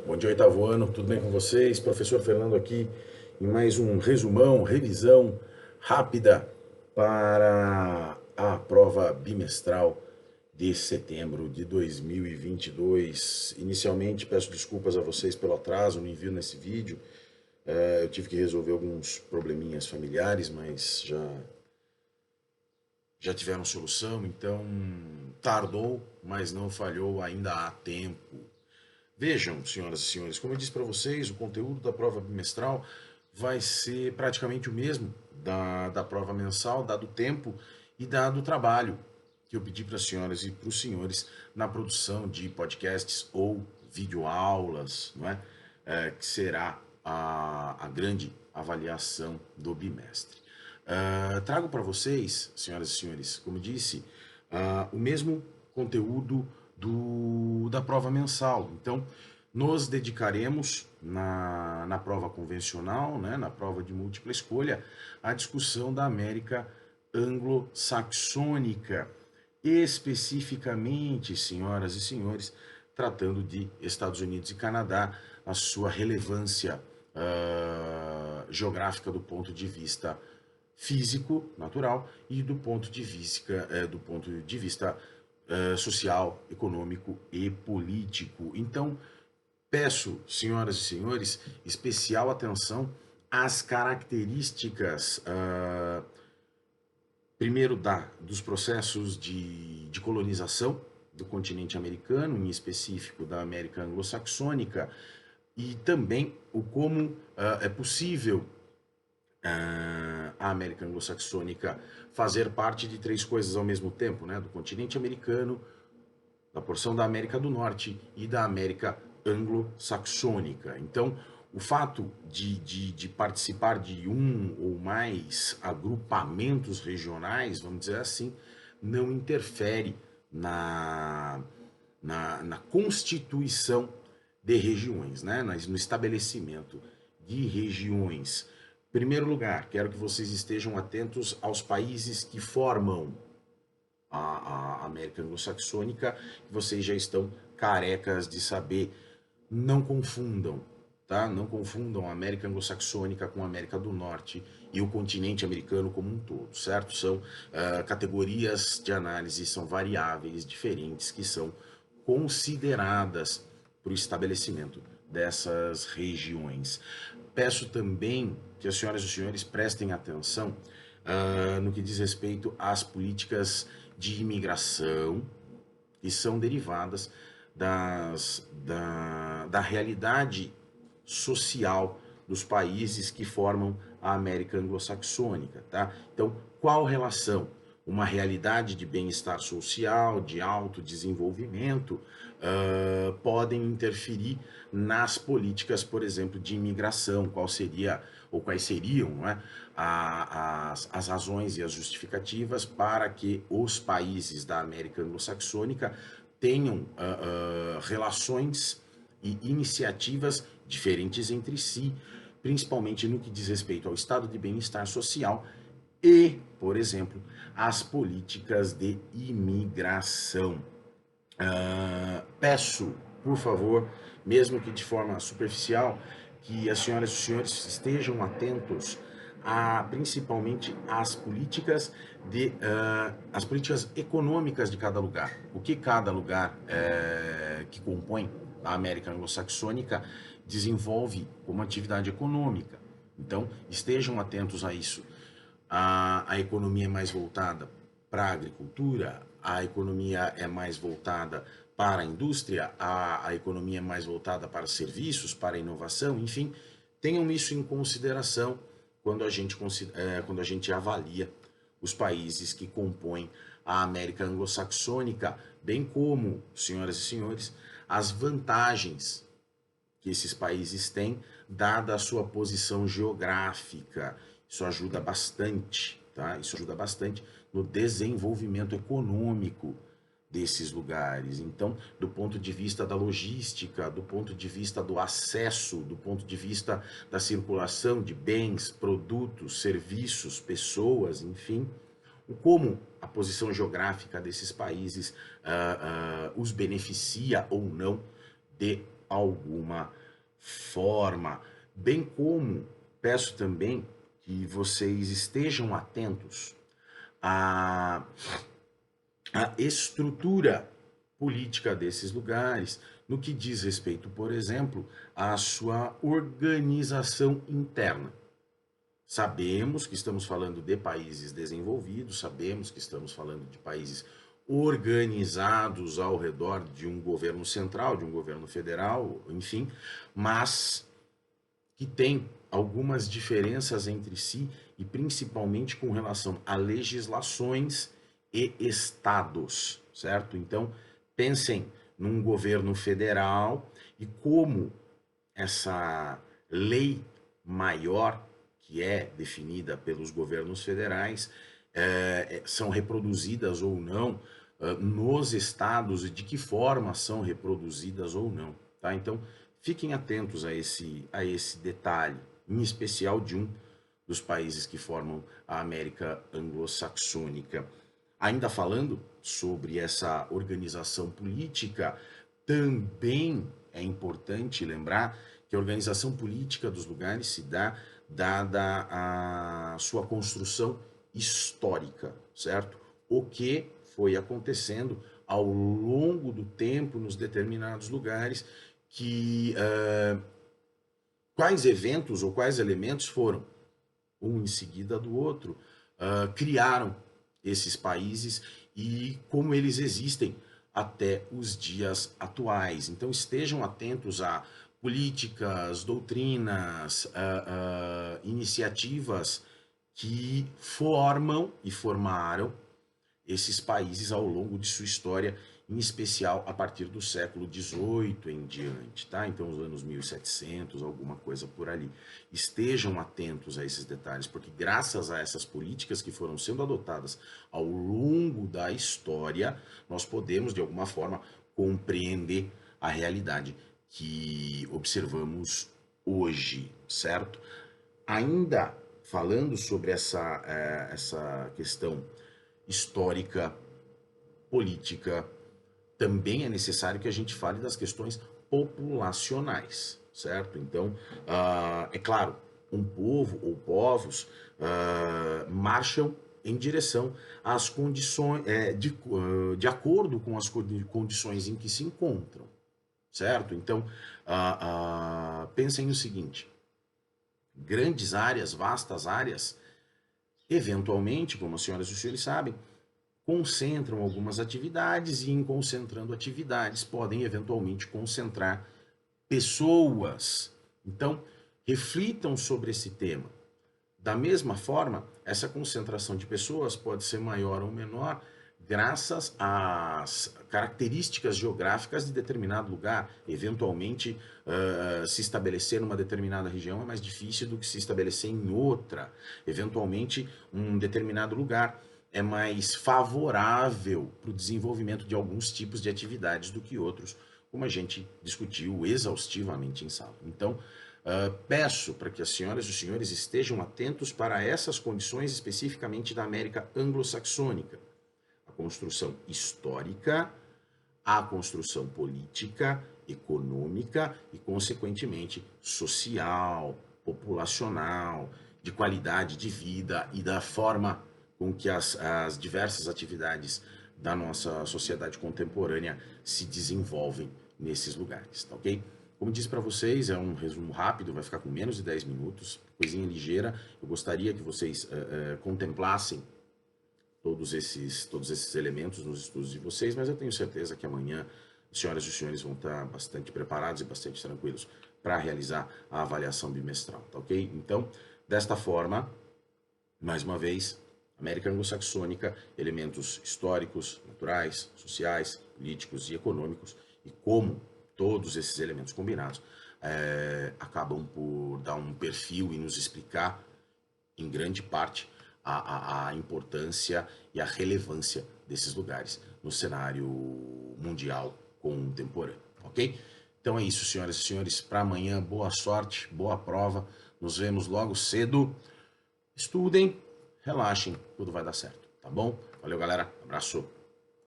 Bom dia, oitavo ano, tudo bem com vocês? Professor Fernando aqui em mais um resumão, revisão rápida para a prova bimestral de setembro de 2022. Inicialmente, peço desculpas a vocês pelo atraso no envio nesse vídeo. Eu tive que resolver alguns probleminhas familiares, mas já tiveram solução, então tardou, mas não falhou, ainda há tempo. Vejam, senhoras e senhores, como eu disse para vocês, o conteúdo da prova bimestral vai ser praticamente o mesmo da prova mensal, dado o tempo e dado o trabalho que eu pedi para as senhoras e para os senhores na produção de podcasts ou videoaulas, não é? Que será a grande avaliação do bimestre. Trago para vocês, senhoras e senhores, como disse, o mesmo conteúdo da prova mensal. Então, nos dedicaremos na prova convencional, né, na prova de múltipla escolha, à discussão da América anglo-saxônica, especificamente, senhoras e senhores, tratando de Estados Unidos e Canadá, a sua relevância geográfica do ponto de vista físico, natural, e do ponto de vista social, econômico e político. Então, peço, senhoras e senhores, especial atenção às características, primeiro, dos processos de colonização do continente americano, em específico da América anglo-saxônica, e também o como é possível a América anglo-saxônica fazer parte de três coisas ao mesmo tempo, né? Do continente americano, da porção da América do Norte e da América anglo-saxônica. Então, o fato de participar de um ou mais agrupamentos regionais, vamos dizer assim, não interfere na constituição de regiões, né? No estabelecimento de regiões. Em primeiro lugar, quero que vocês estejam atentos aos países que formam a América anglo-saxônica, que vocês já estão carecas de saber. Não confundam, tá? Não confundam a América anglo-saxônica com a América do Norte e o continente americano como um todo, certo? São categorias de análise, são variáveis diferentes que são consideradas para o estabelecimento dessas regiões. Peço também que as senhoras e os senhores prestem atenção no que diz respeito às políticas de imigração que são derivadas da realidade social dos países que formam a América anglo-saxônica, tá? Então, qual relação? Uma realidade de bem-estar social, de autodesenvolvimento, podem interferir nas políticas, por exemplo, de imigração, qual seria ou quais seriam, não é, as razões e as justificativas para que os países da América anglo-saxônica tenham relações e iniciativas diferentes entre si, principalmente no que diz respeito ao estado de bem-estar social e, por exemplo, as políticas de imigração. Peço, por favor, mesmo que de forma superficial, que as senhoras e os senhores estejam atentos principalmente às políticas as políticas econômicas de cada lugar. O que cada lugar que compõe a América anglo-saxônica desenvolve como atividade econômica. Então, estejam atentos a isso. A economia é mais voltada para a agricultura, a economia é mais voltada para a indústria, a economia é mais voltada para serviços, para a inovação, enfim, tenham isso em consideração quando a gente avalia os países que compõem a América anglo-saxônica, bem como, senhoras e senhores, as vantagens que esses países têm, dada a sua posição geográfica. Isso ajuda bastante, tá? Isso ajuda bastante no desenvolvimento econômico desses lugares. Então, do ponto de vista da logística, do ponto de vista do acesso, do ponto de vista da circulação de bens, produtos, serviços, pessoas, enfim, como a posição geográfica desses países os beneficia ou não de alguma forma. Bem como peço também que vocês estejam atentos à estrutura política desses lugares, no que diz respeito, por exemplo, à sua organização interna. Sabemos que estamos falando de países desenvolvidos, sabemos que estamos falando de países organizados ao redor de um governo central, de um governo federal, enfim, mas que tem algumas diferenças entre si e principalmente com relação a legislações e estados, certo? Então, pensem num governo federal e como essa lei maior que é definida pelos governos federais são reproduzidas ou não nos estados e de que forma são reproduzidas ou não, tá? Então, fiquem atentos a esse detalhe, em especial de um dos países que formam a América anglo-saxônica. Ainda falando sobre essa organização política, também é importante lembrar que a organização política dos lugares se dá dada a sua construção histórica, certo? O que foi acontecendo ao longo do tempo nos determinados lugares, que quais eventos ou quais elementos foram, um em seguida do outro, criaram esses países e como eles existem até os dias atuais. Então estejam atentos a políticas, doutrinas, iniciativas que formam e formaram esses países ao longo de sua história, em especial a partir do século XVIII em diante, tá? Então, os anos 1700, alguma coisa por ali. Estejam atentos a esses detalhes, porque graças a essas políticas que foram sendo adotadas ao longo da história, nós podemos, de alguma forma, compreender a realidade que observamos hoje, certo? Ainda falando sobre essa questão histórica, política, também é necessário que a gente fale das questões populacionais, certo? Então, é claro, um povo ou povos marcham em direção às condições, de acordo com as condições em que se encontram, certo? Então, pensem no seguinte, grandes áreas, vastas áreas, eventualmente, como as senhoras e os senhores sabem, concentram algumas atividades e, em concentrando atividades, podem eventualmente concentrar pessoas. Então, reflitam sobre esse tema. Da mesma forma, essa concentração de pessoas pode ser maior ou menor graças às características geográficas de determinado lugar. Eventualmente, se estabelecer numa determinada região é mais difícil do que se estabelecer em outra. Eventualmente, um determinado lugar é mais favorável para o desenvolvimento de alguns tipos de atividades do que outros, como a gente discutiu exaustivamente em sala. Então, peço para que as senhoras e os senhores estejam atentos para essas condições especificamente da América anglo-saxônica. A construção histórica, a construção política, econômica e, consequentemente, social, populacional, de qualidade de vida e da forma com que as diversas atividades da nossa sociedade contemporânea se desenvolvem nesses lugares, tá ok? Como disse para vocês, é um resumo rápido, vai ficar com menos de 10 minutos, coisinha ligeira. Eu gostaria que vocês contemplassem todos esses elementos nos estudos de vocês, mas eu tenho certeza que amanhã as senhoras e os senhores vão estar bastante preparados e bastante tranquilos para realizar a avaliação bimestral, tá ok? Então, desta forma, mais uma vez, América anglo-saxônica, elementos históricos, naturais, sociais, políticos e econômicos, e como todos esses elementos combinados acabam por dar um perfil e nos explicar, em grande parte, a importância e a relevância desses lugares no cenário mundial contemporâneo, ok? Então é isso, senhoras e senhores, para amanhã, boa sorte, boa prova, nos vemos logo cedo, estudem, relaxem, tudo vai dar certo, tá bom? Valeu, galera, abraço.